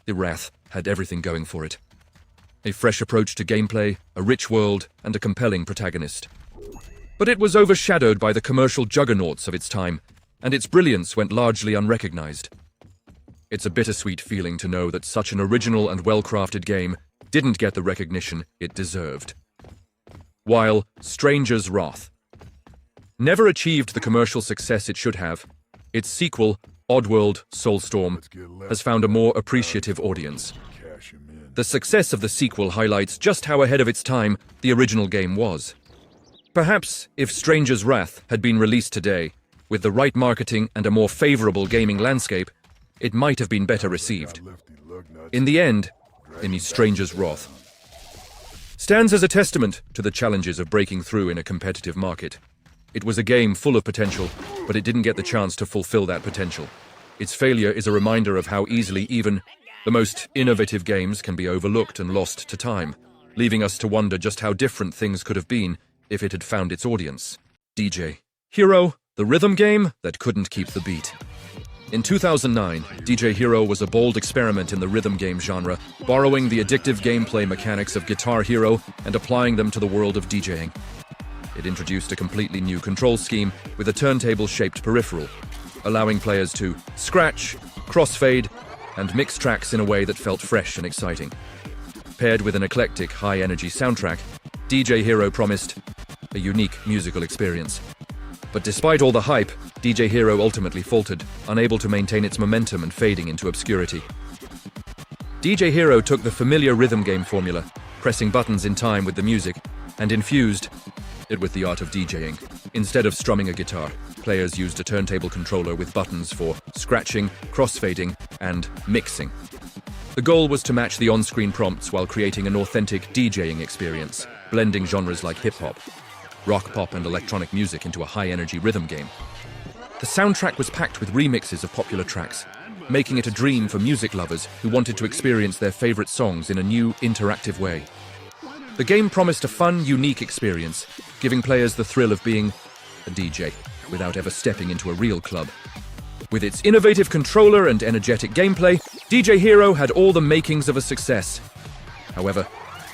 Wrath had everything going for it. A fresh approach to gameplay, a rich world, and a compelling protagonist. But it was overshadowed by the commercial juggernauts of its time, and its brilliance went largely unrecognized. It's a bittersweet feeling to know that such an original and well-crafted game didn't get the recognition it deserved. While Stranger's Wrath never achieved the commercial success it should have, its sequel, Oddworld Soulstorm, has found a more appreciative audience. The success of the sequel highlights just how ahead of its time the original game was. Perhaps if Stranger's Wrath had been released today, with the right marketing and a more favorable gaming landscape, it might have been better received. In the end, Stranger's Wrath stands as a testament to the challenges of breaking through in a competitive market. It was a game full of potential, but it didn't get the chance to fulfill that potential. Its failure is a reminder of how easily even the most innovative games can be overlooked and lost to time, leaving us to wonder just how different things could have been if it had found its audience. DJ Hero, the rhythm game that couldn't keep the beat. In 2009, DJ Hero was a bold experiment in the rhythm game genre, borrowing the addictive gameplay mechanics of Guitar Hero and applying them to the world of DJing. It introduced a completely new control scheme with a turntable-shaped peripheral, allowing players to scratch, crossfade, and mix tracks in a way that felt fresh and exciting. Paired with an eclectic, high-energy soundtrack, DJ Hero promised a unique musical experience. But despite all the hype, DJ Hero ultimately faltered, unable to maintain its momentum and fading into obscurity. DJ Hero took the familiar rhythm game formula, pressing buttons in time with the music, and infused it with the art of DJing. Instead of strumming a guitar, players used a turntable controller with buttons for scratching, crossfading, and mixing. The goal was to match the on-screen prompts while creating an authentic DJing experience, blending genres like hip-hop, rock, pop, and electronic music into a high-energy rhythm game. The soundtrack was packed with remixes of popular tracks, making it a dream for music lovers who wanted to experience their favorite songs in a new, interactive way. The game promised a fun, unique experience, giving players the thrill of being a DJ without ever stepping into a real club. With its innovative controller and energetic gameplay, DJ Hero had all the makings of a success. However,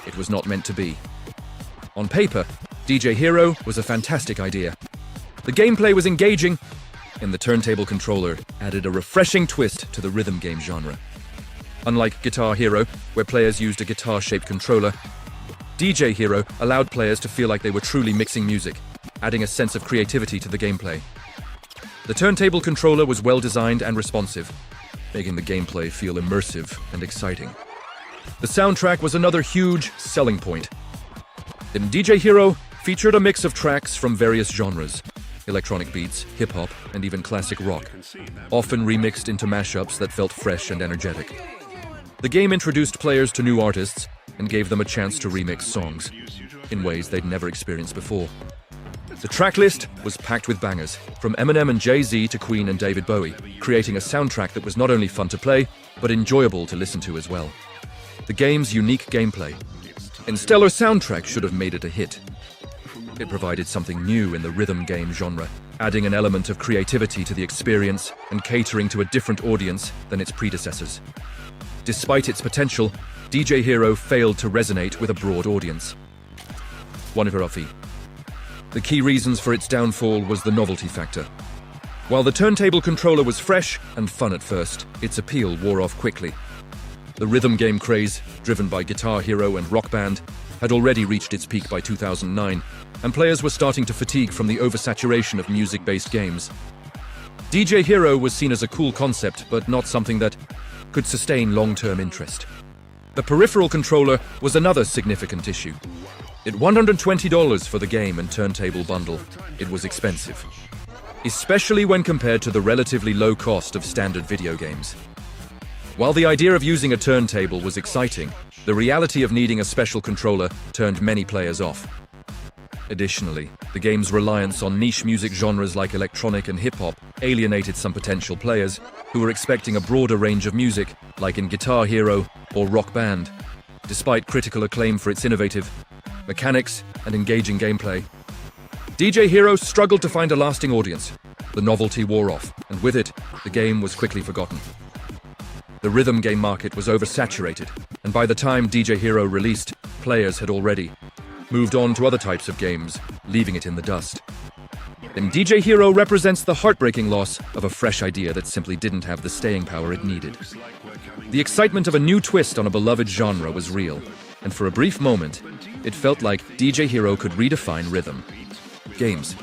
it was not meant to be. On paper, DJ Hero was a fantastic idea. The gameplay was engaging, and the turntable controller added a refreshing twist to the rhythm game genre. Unlike Guitar Hero, where players used a guitar-shaped controller, DJ Hero allowed players to feel like they were truly mixing music, adding a sense of creativity to the gameplay. The turntable controller was well-designed and responsive, making the gameplay feel immersive and exciting. The soundtrack was another huge selling point. DJ Hero featured a mix of tracks from various genres, electronic beats, hip-hop, and even classic rock, often remixed into mashups that felt fresh and energetic. The game introduced players to new artists and gave them a chance to remix songs in ways they'd never experienced before. The track list was packed with bangers, from Eminem and Jay-Z to Queen and David Bowie, creating a soundtrack that was not only fun to play, but enjoyable to listen to as well. The game's unique gameplay and stellar soundtrack should have made it a hit. It provided something new in the rhythm game genre, adding an element of creativity to the experience and catering to a different audience than its predecessors. Despite its potential, DJ Hero failed to resonate with a broad audience. The key reasons for its downfall was the novelty factor. While the turntable controller was fresh and fun at first, its appeal wore off quickly. The rhythm game craze, driven by Guitar Hero and Rock Band, had already reached its peak by 2009, and players were starting to fatigue from the oversaturation of music-based games. DJ Hero was seen as a cool concept, but not something that could sustain long-term interest. The peripheral controller was another significant issue. At $120 for the game and turntable bundle, it was expensive, especially when compared to the relatively low cost of standard video games. While the idea of using a turntable was exciting, the reality of needing a special controller turned many players off. Additionally, the game's reliance on niche music genres like electronic and hip-hop alienated some potential players who were expecting a broader range of music, like in Guitar Hero or Rock Band. Despite critical acclaim for its innovative mechanics and engaging gameplay, DJ Hero struggled to find a lasting audience. The novelty wore off, and with it, the game was quickly forgotten. The rhythm game market was oversaturated, and by the time DJ Hero released, players had already moved on to other types of games, leaving it in the dust. And DJ Hero represents the heartbreaking loss of a fresh idea that simply didn't have the staying power it needed. The excitement of a new twist on a beloved genre was real, and for a brief moment, it felt like DJ Hero could redefine rhythm games.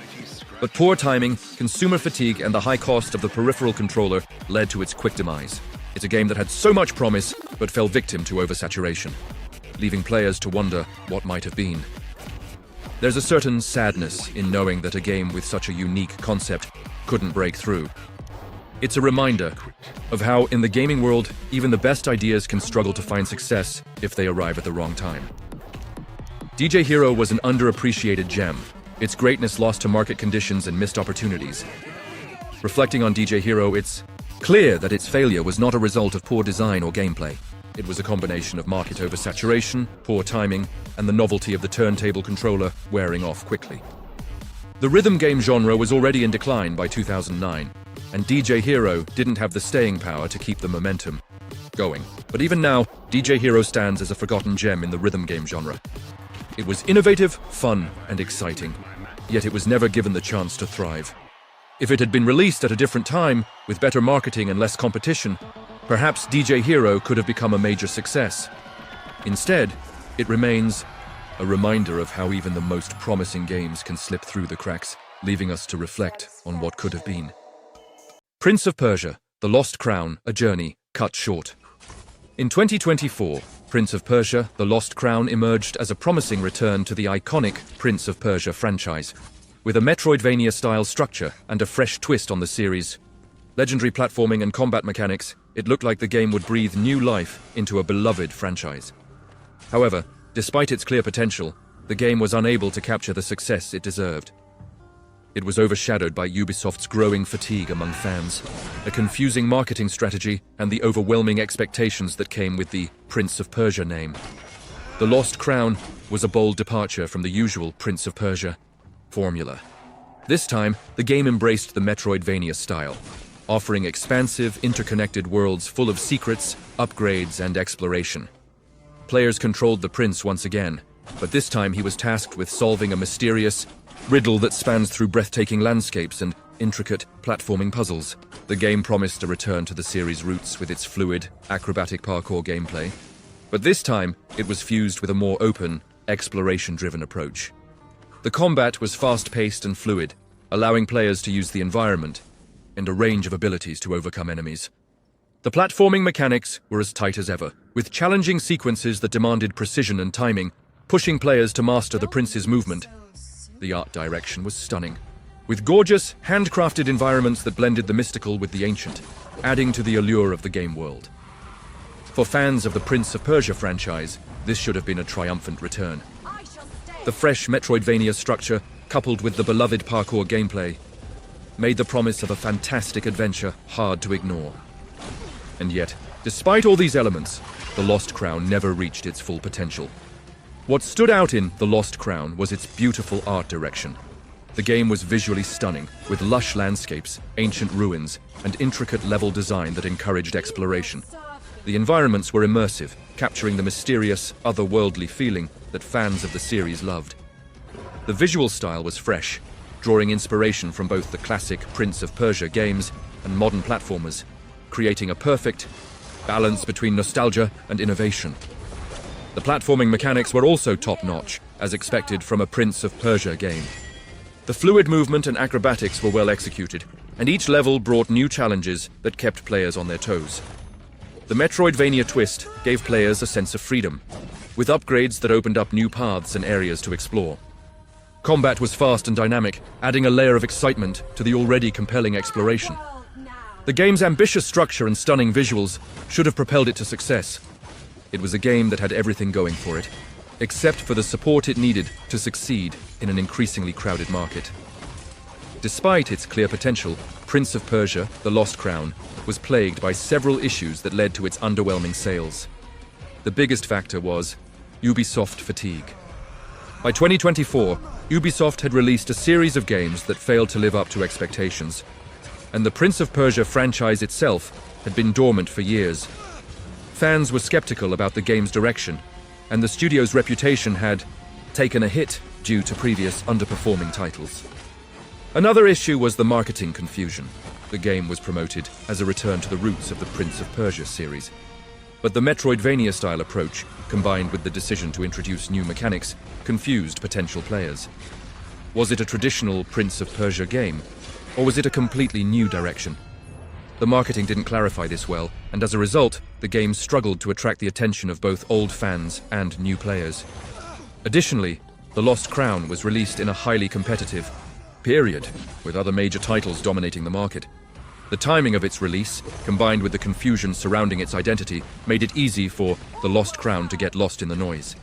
But poor timing, consumer fatigue, and the high cost of the peripheral controller led to its quick demise. It's a game that had so much promise, but fell victim to oversaturation, leaving players to wonder what might have been. There's a certain sadness in knowing that a game with such a unique concept couldn't break through. It's a reminder of how, in the gaming world, even the best ideas can struggle to find success if they arrive at the wrong time. DJ Hero was an underappreciated gem, its greatness lost to market conditions and missed opportunities. Reflecting on DJ Hero, it's clear that its failure was not a result of poor design or gameplay. It was a combination of market oversaturation, poor timing, and the novelty of the turntable controller wearing off quickly. The rhythm game genre was already in decline by 2009, and DJ Hero didn't have the staying power to keep the momentum going. But even now, DJ Hero stands as a forgotten gem in the rhythm game genre. It was innovative, fun, and exciting, yet it was never given the chance to thrive. If it had been released at a different time, with better marketing and less competition, perhaps DJ Hero could have become a major success. Instead, it remains a reminder of how even the most promising games can slip through the cracks, leaving us to reflect on what could have been. Prince of Persia, The Lost Crown, A Journey, cut short. In 2024, Prince of Persia, The Lost Crown emerged as a promising return to the iconic Prince of Persia franchise. With a Metroidvania-style structure and a fresh twist on the series, legendary platforming and combat mechanics, it looked like the game would breathe new life into a beloved franchise. However, despite its clear potential, the game was unable to capture the success it deserved. It was overshadowed by Ubisoft's growing fatigue among fans, a confusing marketing strategy, and the overwhelming expectations that came with the Prince of Persia name. The Lost Crown was a bold departure from the usual Prince of Persia formula. This time, the game embraced the Metroidvania style, offering expansive, interconnected worlds full of secrets, upgrades, and exploration. Players controlled the prince once again, but this time he was tasked with solving a mysterious riddle that spans through breathtaking landscapes and intricate platforming puzzles. The game promised a return to the series' roots with its fluid, acrobatic parkour gameplay, but this time it was fused with a more open, exploration-driven approach. The combat was fast-paced and fluid, allowing players to use the environment and a range of abilities to overcome enemies. The platforming mechanics were as tight as ever, with challenging sequences that demanded precision and timing, pushing players to master the prince's movement. The art direction was stunning, with gorgeous, handcrafted environments that blended the mystical with the ancient, adding to the allure of the game world. For fans of the Prince of Persia franchise, this should have been a triumphant return. The fresh Metroidvania structure, coupled with the beloved parkour gameplay, made the promise of a fantastic adventure hard to ignore. And yet, despite all these elements, The Lost Crown never reached its full potential. What stood out in The Lost Crown was its beautiful art direction. The game was visually stunning, with lush landscapes, ancient ruins, and intricate level design that encouraged exploration. The environments were immersive, capturing the mysterious, otherworldly feeling that fans of the series loved. The visual style was fresh, drawing inspiration from both the classic Prince of Persia games and modern platformers, creating a perfect balance between nostalgia and innovation. The platforming mechanics were also top-notch, as expected from a Prince of Persia game. The fluid movement and acrobatics were well executed, and each level brought new challenges that kept players on their toes. The Metroidvania twist gave players a sense of freedom, with upgrades that opened up new paths and areas to explore. Combat was fast and dynamic, adding a layer of excitement to the already compelling exploration. The game's ambitious structure and stunning visuals should have propelled it to success. It was a game that had everything going for it, except for the support it needed to succeed in an increasingly crowded market. Despite its clear potential, Prince of Persia, The Lost Crown, was plagued by several issues that led to its underwhelming sales. The biggest factor was Ubisoft fatigue. By 2024, Ubisoft had released a series of games that failed to live up to expectations, and the Prince of Persia franchise itself had been dormant for years. Fans were skeptical about the game's direction, and the studio's reputation had taken a hit due to previous underperforming titles. Another issue was the marketing confusion. The game was promoted as a return to the roots of the Prince of Persia series, but the Metroidvania-style approach, combined with the decision to introduce new mechanics, confused potential players. Was it a traditional Prince of Persia game, or was it a completely new direction? The marketing didn't clarify this well, and as a result, the game struggled to attract the attention of both old fans and new players. Additionally, The Lost Crown was released in a highly competitive period, with other major titles dominating the market. The timing of its release, combined with the confusion surrounding its identity, made it easy for The Lost Crown to get lost in the noise.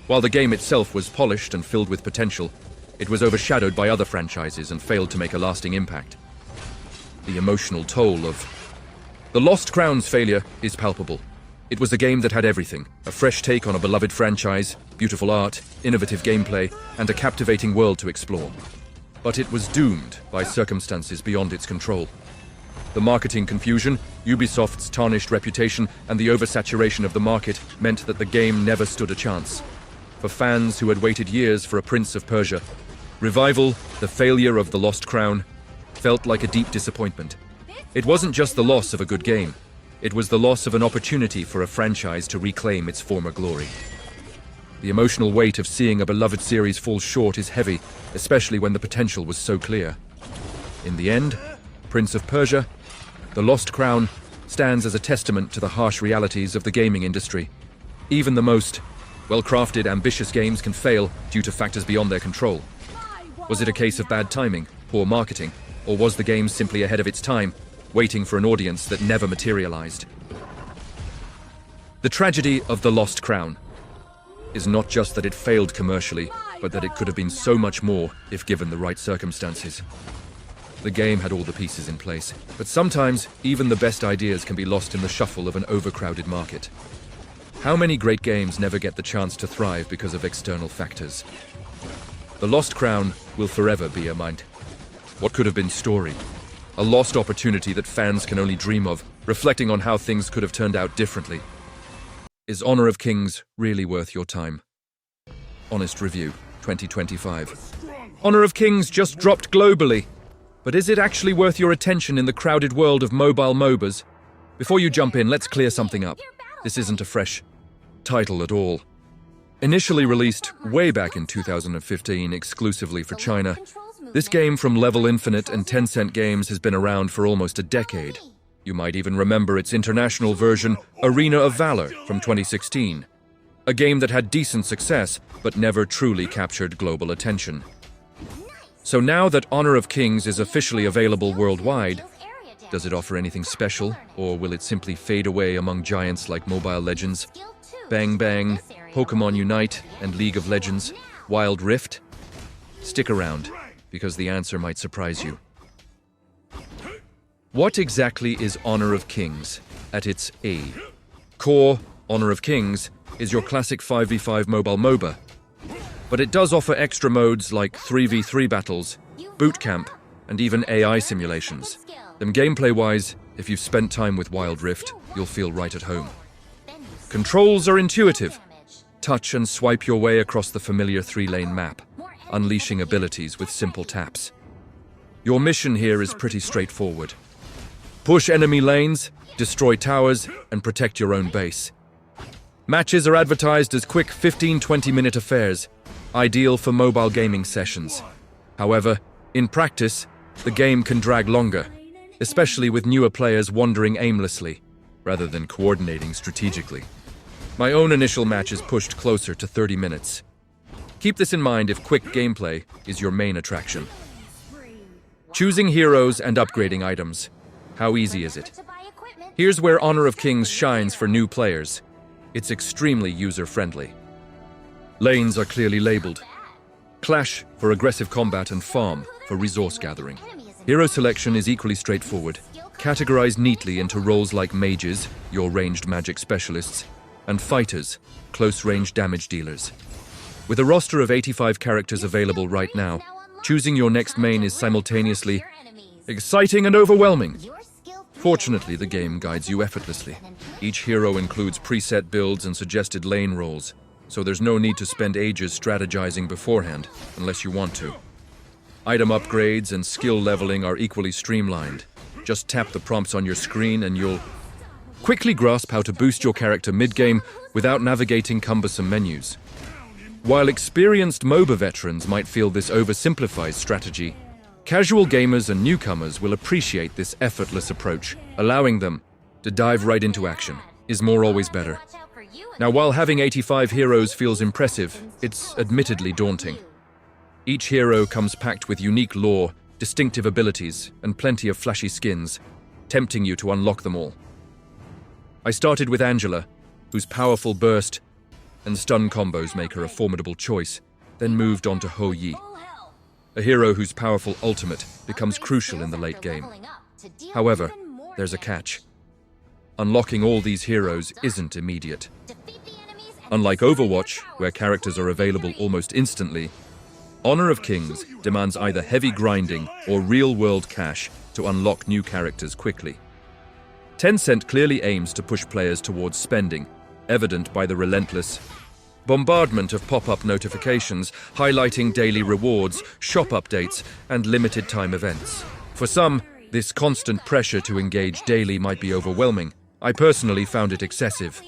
While the game itself was polished and filled with potential, it was overshadowed by other franchises and failed to make a lasting impact. The emotional toll of The Lost Crown's failure is palpable. It was a game that had everything: a fresh take on a beloved franchise, beautiful art, innovative gameplay, and a captivating world to explore. But it was doomed by circumstances beyond its control. The marketing confusion, Ubisoft's tarnished reputation, and the oversaturation of the market meant that the game never stood a chance. For fans who had waited years for a Prince of Persia, Revival, the failure of The Lost Crown, felt like a deep disappointment. It wasn't just the loss of a good game, it was the loss of an opportunity for a franchise to reclaim its former glory. The emotional weight of seeing a beloved series fall short is heavy, especially when the potential was so clear. In the end, Prince of Persia, The Lost Crown, stands as a testament to the harsh realities of the gaming industry. Even the most well-crafted, ambitious games can fail due to factors beyond their control. Was it a case of bad timing, poor marketing, or was the game simply ahead of its time, waiting for an audience that never materialized? The tragedy of The Lost Crown is not just that it failed commercially, but that it could have been so much more if given the right circumstances. The game had all the pieces in place, but sometimes even the best ideas can be lost in the shuffle of an overcrowded market. How many great games never get the chance to thrive because of external factors? The Lost Crown will forever be a mind. What could have been story? A lost opportunity that fans can only dream of, reflecting on how things could have turned out differently. Is Honor of Kings really worth your time? Honest Review, 2025. Honor of Kings just dropped globally. But is it actually worth your attention in the crowded world of mobile MOBAs? Before you jump in, let's clear something up. This isn't a fresh title at all. Initially released way back in 2015 exclusively for China, this game from Level Infinite and Tencent Games has been around for almost a decade. You might even remember its international version, Arena of Valor, from 2016. A game that had decent success, but never truly captured global attention. So now that Honor of Kings is officially available worldwide, does it offer anything special, or will it simply fade away among giants like Mobile Legends, Bang Bang, Pokemon Unite, and League of Legends, Wild Rift? Stick around, because the answer might surprise you. What exactly is Honor of Kings at its A? Core Honor of Kings is your classic 5v5 mobile MOBA, but it does offer extra modes like 3v3 battles, boot camp, and even AI simulations. Then gameplay-wise, if you've spent time with Wild Rift, you'll feel right at home. Controls are intuitive. Touch and swipe your way across the familiar 3-lane map, unleashing abilities with simple taps. Your mission here is pretty straightforward. Push enemy lanes, destroy towers, and protect your own base. Matches are advertised as quick 15-20 minute affairs, ideal for mobile gaming sessions. However, in practice, the game can drag longer, especially with newer players wandering aimlessly, rather than coordinating strategically. My own initial matches pushed closer to 30 minutes. Keep this in mind if quick gameplay is your main attraction. Choosing heroes and upgrading items. How easy is it? Here's where Honor of Kings shines for new players. It's extremely user-friendly. Lanes are clearly labeled. Clash for aggressive combat and Farm for resource gathering. Hero selection is equally straightforward, categorized neatly into roles like mages, your ranged magic specialists, and fighters, close-range damage dealers. With a roster of 85 characters available right now, choosing your next main is simultaneously exciting and overwhelming. Fortunately, the game guides you effortlessly. Each hero includes preset builds and suggested lane roles, so there's no need to spend ages strategizing beforehand, unless you want to. Item upgrades and skill leveling are equally streamlined. Just tap the prompts on your screen and you'll quickly grasp how to boost your character mid-game without navigating cumbersome menus. While experienced MOBA veterans might feel this oversimplifies strategy, casual gamers and newcomers will appreciate this effortless approach, allowing them to dive right into action. Is more always better? Now, while having 85 heroes feels impressive, it's admittedly daunting. Each hero comes packed with unique lore, distinctive abilities, and plenty of flashy skins, tempting you to unlock them all. I started with Angela, whose powerful burst and stun combos make her a formidable choice, then moved on to Ho Yi, a hero whose powerful ultimate becomes crucial in the late game. However, there's a catch. Unlocking all these heroes isn't immediate. Unlike Overwatch, where characters are available almost instantly, Honor of Kings demands either heavy grinding or real-world cash to unlock new characters quickly. Tencent clearly aims to push players towards spending, evident by the relentless bombardment of pop-up notifications highlighting daily rewards, shop updates, and limited-time events. For some, this constant pressure to engage daily might be overwhelming. I personally found it excessive.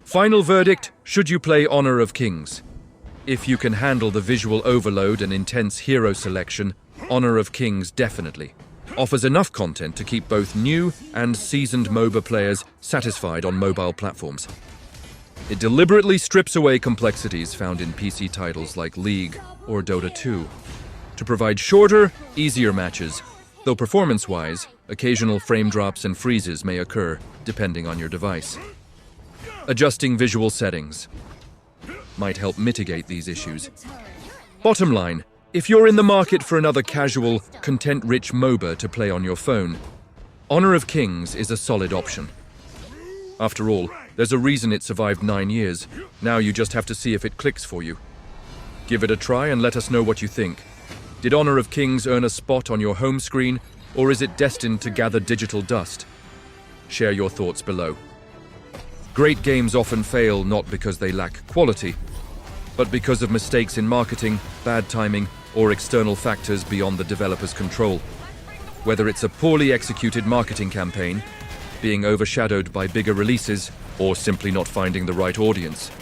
Final verdict, should you play Honor of Kings? If you can handle the visual overload and intense hero selection, Honor of Kings definitely offers enough content to keep both new and seasoned MOBA players satisfied on mobile platforms. It deliberately strips away complexities found in PC titles like League or Dota 2 to provide shorter, easier matches, though performance-wise, occasional frame drops and freezes may occur depending on your device. Adjusting visual settings might help mitigate these issues. Bottom line, if you're in the market for another casual, content-rich MOBA to play on your phone, Honor of Kings is a solid option. After all, there's a reason it survived 9 years. Now you just have to see if it clicks for you. Give it a try and let us know what you think. Did Honor of Kings earn a spot on your home screen, or is it destined to gather digital dust? Share your thoughts below. Great games often fail not because they lack quality, but because of mistakes in marketing, bad timing, or external factors beyond the developer's control. Whether it's a poorly executed marketing campaign, being overshadowed by bigger releases, or simply not finding the right audience,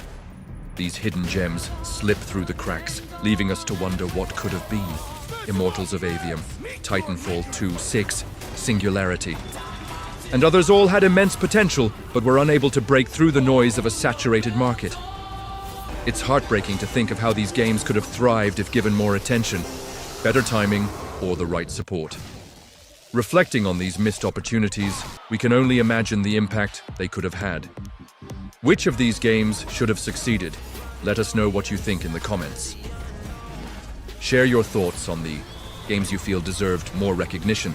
these hidden gems slip through the cracks, leaving us to wonder what could have been. Immortals of Avium, Titanfall 2-6, Singularity. And others all had immense potential, but were unable to break through the noise of a saturated market. It's heartbreaking to think of how these games could have thrived if given more attention, better timing, or the right support. Reflecting on these missed opportunities, we can only imagine the impact they could have had. Which of these games should have succeeded? Let us know what you think in the comments. Share your thoughts on the games you feel deserved more recognition.